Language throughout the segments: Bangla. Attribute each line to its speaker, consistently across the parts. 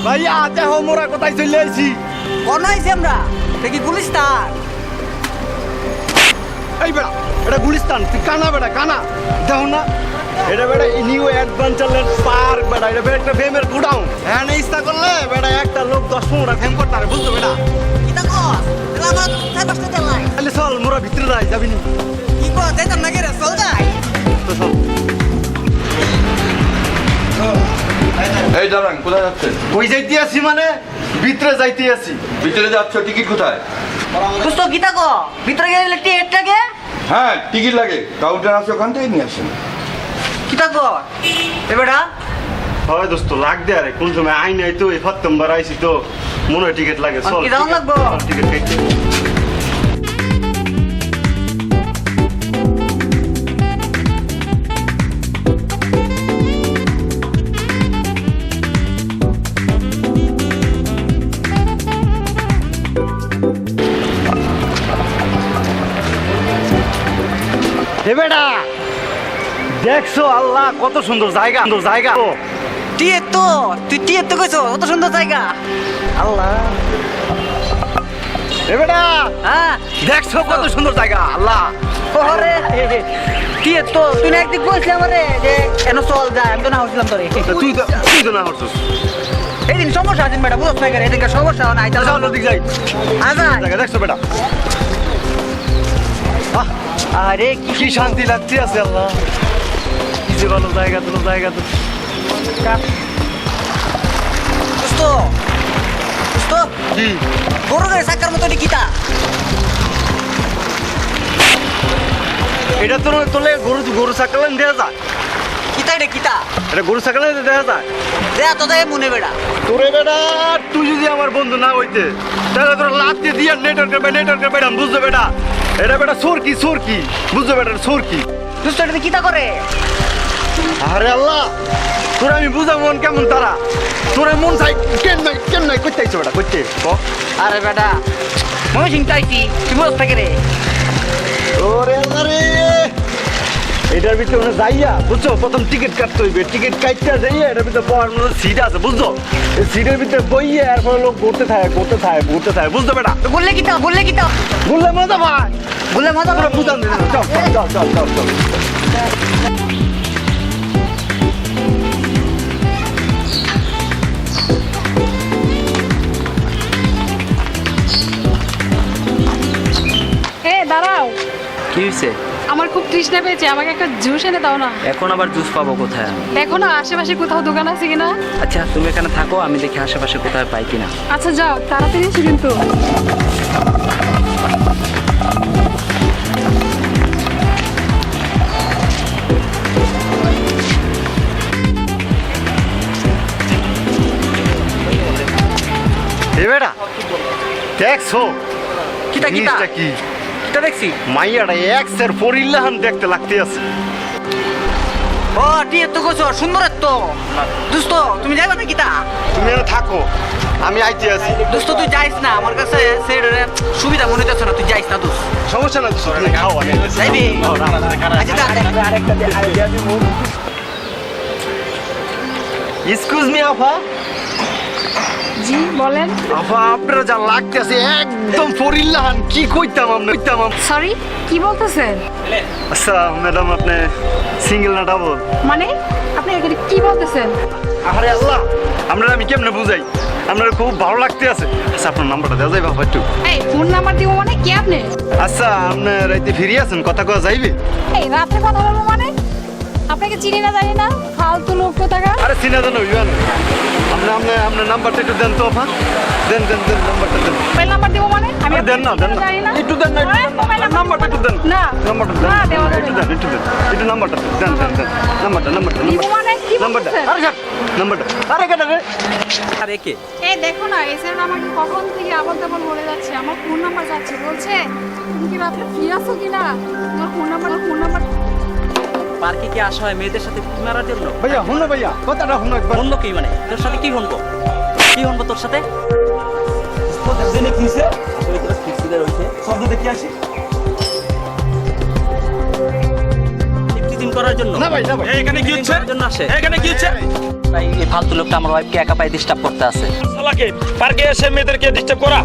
Speaker 1: ভাইয়া দেখো মোরা কোথায় চলে আইছি।
Speaker 2: কোন আইছি আমরা? দেখি গুলিস্তান।
Speaker 1: এই বেড়া এটা গুলিস্তান, তুই কানা বেড়া কানা দেখো না। এটা বেড়া নিউ অ্যাডভেঞ্চারল্যান্ড পার্ক বেড়া, এটা বেড়া একটা ফেমের গুডাউন। হ্যাঁ ইচ্ছা করলে বেড়া একটা লোক 10-15টা ফেম করতে পারে, বুঝছো বেড়া?
Speaker 2: কিতা কস? এলা আমার চার পাঁচটা দেন নাই।
Speaker 1: তাহলে চল মোরা ভিতরে যাই, যাবি নি?
Speaker 2: কি কস? যাইতাম না কে রে? চল যাই।
Speaker 1: তো চল।
Speaker 3: এই দাঁড়ান, কোথায় যাচ্ছেন?
Speaker 1: কই যাইতে আছি মানে ভিতরে যাইতে আছি।
Speaker 3: ভিতরে যাচ্ছ, টিকিট কোথায়?
Speaker 2: দোস্ত কিতা কো? ভিতরে গেলে টিকিট লাগে?
Speaker 3: হ্যাঁ টিকিট লাগে, কাউন্টার আছে ওখান থেকে নিয়ে আসেন।
Speaker 2: কিতা কো? এ বেটা
Speaker 1: হয় দোস্ত লাগ দে আরে, কোন সময় আই নাই তো এই প্রথমবার আইছি তো মনে হয় টিকিট লাগে। চল
Speaker 2: কি দাম লাগবো?
Speaker 1: টিকিট কাটতে। হে বেটা দেখছো আল্লাহ কত সুন্দর জায়গা, সুন্দর জায়গা।
Speaker 2: টিয়ে তো তুই টিয়ে তো কইছো কত সুন্দর জায়গা।
Speaker 1: আল্লাহ হে বেটা
Speaker 2: হ্যাঁ
Speaker 1: দেখছো কত সুন্দর জায়গা। আল্লাহ
Speaker 2: ওরে টিয়ে তো তুই না একদিন কইছিস আমারে যে এনো চল যায়, আমি তো না হইছিলাম তোরে।
Speaker 1: তুই তো না করছিস।
Speaker 2: এইদিন সমস্যা আছে বেটা, বুঝছ না কেন? এদিকে সমস্যা নাই তাহলে
Speaker 1: চল ওদিক যাই।
Speaker 2: আজা
Speaker 1: জায়গা দেখছো বেটা,
Speaker 2: আরে
Speaker 1: কি শান্তি লাগছে আছে। আল্লাহ কি যে ভালো জায়গা, তো জায়গা তো
Speaker 2: দোস্ত দোস্ত
Speaker 1: কি
Speaker 2: গরু গাড়ি চাকার মতো কিতা?
Speaker 1: এটা তো তোলে গরু, গরু ছাগলেন দেওয়া যায়।
Speaker 2: কিতা এটা কিতা?
Speaker 1: এটা গরু ছাগলেন দেওয়া যায়।
Speaker 2: দেয়া তো দেয় মনে বেটা।
Speaker 1: তোরে বেটা তুই যদি আমার বন্ধু না হইতে তাহলে তোর লাভ দিয়ে দিয়ে নেটওয়ার্কের বেটা বুঝছো বেটা? এটা বেটা সরকি বুঝছো বেটা? সরকি
Speaker 2: দোস্ত এটা কিতা করে?
Speaker 1: আরে আল্লাহ তোর আমি বুঝাবো কেমন তারা, তোর মন চাই কেন নাই করতে আইছো বেটা, করতে
Speaker 2: আরে বেটা মই চিন্তাইছি তুই বুঝছ না রে?
Speaker 1: ওরে আল্লাহ রে, এটার ভিতরে যাইয়া বুঝছো প্রথম টিকিট কাটতে হইবে। টিকিট কাটতে যাইয়া এটার ভিতরে বড় সিট আছে, বুঝছো? এই সিটের ভিতরে বইয়ে এরপর লোক ঘুরতে থাকে বুঝছো বেটা?
Speaker 2: বললে কিতা
Speaker 1: বললে মজা ভাই,
Speaker 2: বললে মজা
Speaker 1: তোরা বুঝান দিন। চল
Speaker 4: এ দাঁড়াও,
Speaker 5: কি হয়েছে?
Speaker 4: আমার খুব তৃষ্ণা পেয়েছে, আমাকে একটা জুস এনে দাও না।
Speaker 5: এখন আবার জুস পাবো কোথায়?
Speaker 4: দেখো না আশেপাশে কোথাও দোকান আছে কিনা।
Speaker 5: আচ্ছা তুমি এখানে থাকো, আমি দেখি আশেপাশে কোথায় পাই কিনা।
Speaker 4: আচ্ছা যাও, তাড়াতাড়ি এসো কিন্তু।
Speaker 1: এ বেটা দেখছো
Speaker 2: কিতা
Speaker 1: জিনিসটা কি?
Speaker 2: কিতা দেখছি?
Speaker 1: মাইয়াটা এক্সের পরিল্লাহান দেখতে লাগতে আছে।
Speaker 2: ও টিয়ে তো কইছো সুন্দর তো। দোস্ত তুমি যাইবা না কিতা?
Speaker 1: তুমি এখানে থাকো, আমি আইতে আছি।
Speaker 2: দোস্ত তুই যাইস না, আমার কাছে সেটারে সুবিধা মনে হচ্ছে না, তুই যাইস না দোস্ত।
Speaker 1: সমস্যা না দোস্ত, তুমি খাও আমি
Speaker 2: যাইবি? আচ্ছা
Speaker 1: এক্সকিউজ মি আফা।
Speaker 4: জি বলেন।
Speaker 1: আফা আপনারা যা লাগতেছে একদম পরিল্লাহান, কি কইতাম আমরা
Speaker 4: সরি কি বলতেছেন?
Speaker 1: আচ্ছা ম্যাডাম আপনি সিঙ্গেল না ডাবল?
Speaker 4: মানে আপনি এখানে কি বলতেছেন?
Speaker 1: আরে আল্লাহ আপনারা আমি কেমনে বুঝাই, আপনার খুব ভালো লাগতে আছে। আচ্ছা আপনার নাম্বারটা দেওয়া যাবে বাবা একটু?
Speaker 4: এই ফোন নাম্বার দিব মানে কি আপনি?
Speaker 1: আচ্ছা আপনি রাইতে ফিরে আছেন, কথা কওয়া যাইবে?
Speaker 4: এই রাতে কথা বলবো মানে? আপনাকে চিনি না জানি না, ফালতু লোক কোথাকার।
Speaker 1: আরে চিনা জানো ইউন আপনার নাম্বারটা একটু দেন তো আপা, দেন নাম্বারটা দেন।
Speaker 4: মোবাইল নাম্বার দিব মানে? আমি
Speaker 1: আরে দেন না
Speaker 4: জানি না।
Speaker 1: একটু দেন না, নাম্বারটা একটু দেন।
Speaker 4: না
Speaker 1: নাম্বারটা
Speaker 4: না দেওয়া যাবে
Speaker 1: একটু
Speaker 4: না।
Speaker 1: দেন, একটু নাম্বারটা দেন নাম্বারটা
Speaker 4: দিব মানে কি
Speaker 1: নাম্বারটা
Speaker 4: বলতেছেন?
Speaker 1: আরে নাম্বারটা আরে কেন রে?
Speaker 5: আর একে
Speaker 4: এই দেখো না এসএন আমাকে কখন থেকে আবার তেমন বলে যাচ্ছে, আমার ফোন নাম্বার যাচ্ছে, বলছে তুমি কি রাতে ফ্রি আছো কিনা, তোমার ফোন নাম্বার।
Speaker 5: পার্কে কি আসা হয় মেয়েদের সাথে কি মারার জন্য?
Speaker 1: ভাইয়া হুনো ভাইয়া কথাটা হুনো একবার।
Speaker 5: অন্য কি মানে? তোর সাথে কি হনবো তোর সাথে?
Speaker 1: জেনে কিছে
Speaker 5: আসলে তোর ফিক্সিদের হইছে
Speaker 1: শব্দ দেখি আসি
Speaker 5: লিপটিজিং করার জন্য।
Speaker 1: না ভাই
Speaker 5: এখানে কি হচ্ছে?
Speaker 6: এখানে কি হচ্ছে?
Speaker 5: ভাই এই ফালতু লোকটা আমার ওয়াইফকে একা পায়ে ডিস্টার্ব করতে আছে।
Speaker 6: শালাকে পার্কে এসে মেয়েদেরকে ডিস্টার্ব করা।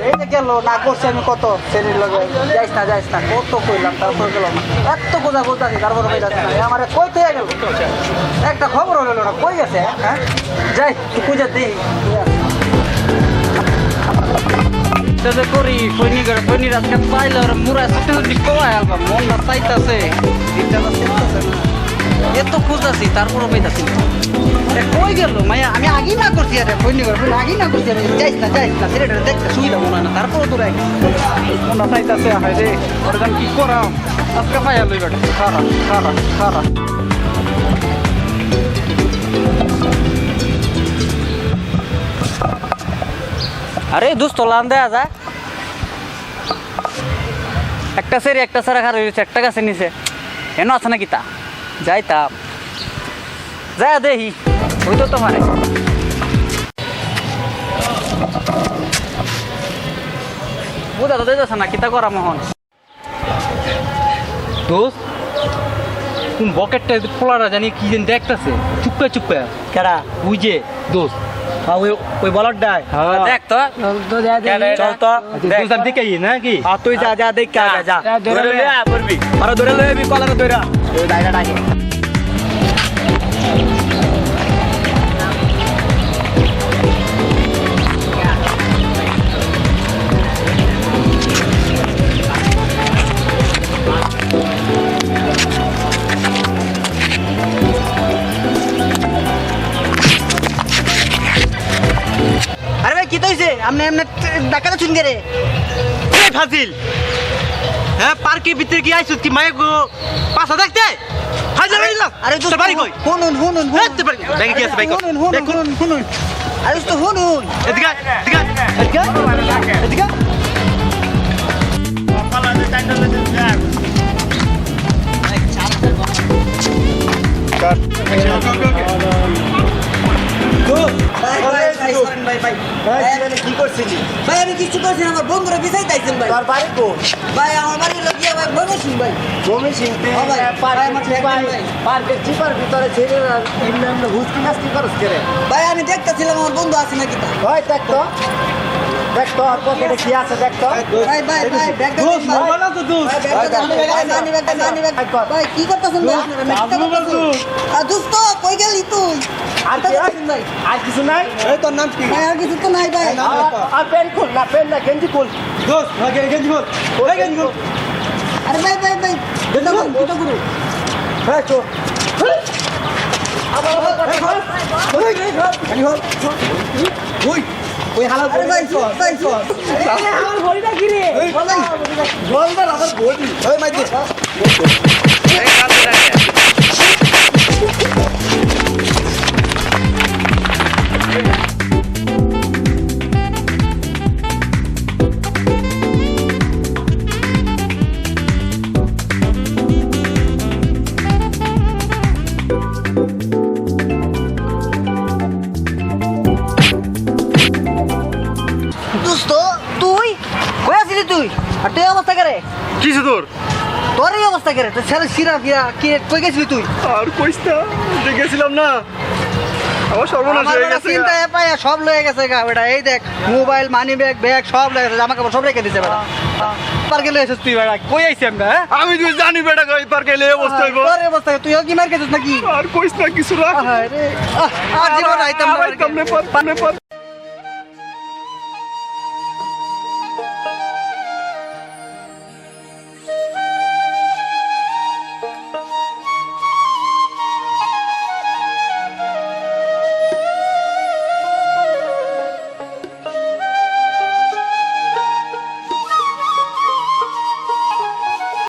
Speaker 2: এই যে গেল না করছি আমি কত শ্রেণীর লগে যাইস না কত কইলাম তারপর গেলাম এত কোজা বলতাছি তারপর পাইতাছি না আমার কই থেকে গেল একটা খবর হলো না কই গেছে হ্যাঁ যাই তুই খুঁজে দিই করি ফৈনি রাতকে পাইলে ওরা মুরা সাথে কমায় আলবা মনটা চাইতাছে এত খুঁজতাছি তারপরও পাইতাছি না কই গেল মায়া আমি আগে না করছি আরে ফৈনি আগে না করছি আরে যাইস না ছেলেটা দেখতে সুবিধা মনে হয় না তারপরও তোরা মনটা চাইতাছে হায় রে ওরা যেন কি করাম আজকে পাইয়া লই বেটা খারা আরে দোস্ত লান দেয়া যায় একটা সারা খারাপ হয়েছে একটা গাছে নিচে এনে আছে নাকি তা যাইতাম যাই দেখি ওই তো মানে বুঝা তো দেখতেছে না কিতা করা মোহন
Speaker 7: দোস্ত কোন বকেটটা পোলারা জানি কি যেন দেখতেছে চুপকা
Speaker 2: কেডা
Speaker 7: ওই যে দোস্ত
Speaker 2: ওই বলট ডাই দেখ তো চল তো
Speaker 7: দোস্ত আমি দেখে নাকি
Speaker 2: তুই যা দেখ যা ধরে লইয়া পড়বি আর ধরে লইবি কলারে ধইরা ওই ডাইটা ডাকে আরে ভাই কি তৈছে আপনি এমনি ডাকাতে চুন গেরে
Speaker 7: এই ফাজিল হ্যাঁ পার্কের ভিতরে কি আইছত কি মায়ে গো পাছা দেখতে হাজার
Speaker 2: আরে
Speaker 7: তোর বাড়ি কই
Speaker 2: শুনুন
Speaker 7: দেখতে পারি ব্যাগে কি আছে ভাই
Speaker 2: শুনুন আরে তো শুনুন
Speaker 7: এদিকে
Speaker 2: কি করছিলি ভাই আমি কিছু করছি না আমার বন্ধুরা বিছাই তাইছেন ভাই তোর বাড়ি কোন ভাই আমার বাড়ি লাগিয়া ভাই বনে সিং ভাই পার্কের চিপার ভিতরে ছেড়ে এমনি এমনি হুস্কি নাস্তি করছ করে ভাই আমি দেখতেছিলাম আমার বন্ধু আছে নাকি তা ভাই দেখ তো আর পকেটে কি আছে দেখ তো ভাই ব্যাগটা দিন ভাই কি করতেছেন ভাই আর দোস্ত কই গেলি তুই আর ভাই আর কিছু নাই এই তোর নাম কি ভাই আর কিছু তো নাই ভাই আর পেন না গেঞ্জি খুল
Speaker 7: দোস্ত গেঞ্জি বল ওই গেঞ্জি বল
Speaker 2: আরে ভাই এটা করু হ্যাঁ চো ওই হালা আরে ভাই আমার বড়িটা কি রে ভাই জলটা আমার বড়ি ওই মাইতে দোস্ত তুই কই আছিস তুই আর তুই অবস্থা করে
Speaker 1: কিসে তোর
Speaker 2: তোর এই অবস্থা করে তোর ছেলে সিরা ফিরা কি কই গেছিলি তুই
Speaker 1: আর কইস না দেখেছিলাম না আমার সর্বনাশ হয়ে গেছে
Speaker 2: চিন্তায় পায় সব লয়ে গেছে গা বেটা এই দেখ মোবাইল মানি ব্যাগ সব লয়ে গেছে জামা কাপড় সব রেখে দিছে বেটা পার্কে লয়ে এসেছিস তুই বেটা কই আইছি আমরা
Speaker 1: আমি তুই জানি বেটা কই পার্কে লে অবস্থা হইব
Speaker 2: তোর এই অবস্থা তুই কি মার গেছিস নাকি
Speaker 1: আর কইস না কিছু না
Speaker 2: আরে আর জীবন আইতাম না
Speaker 1: পারনে পর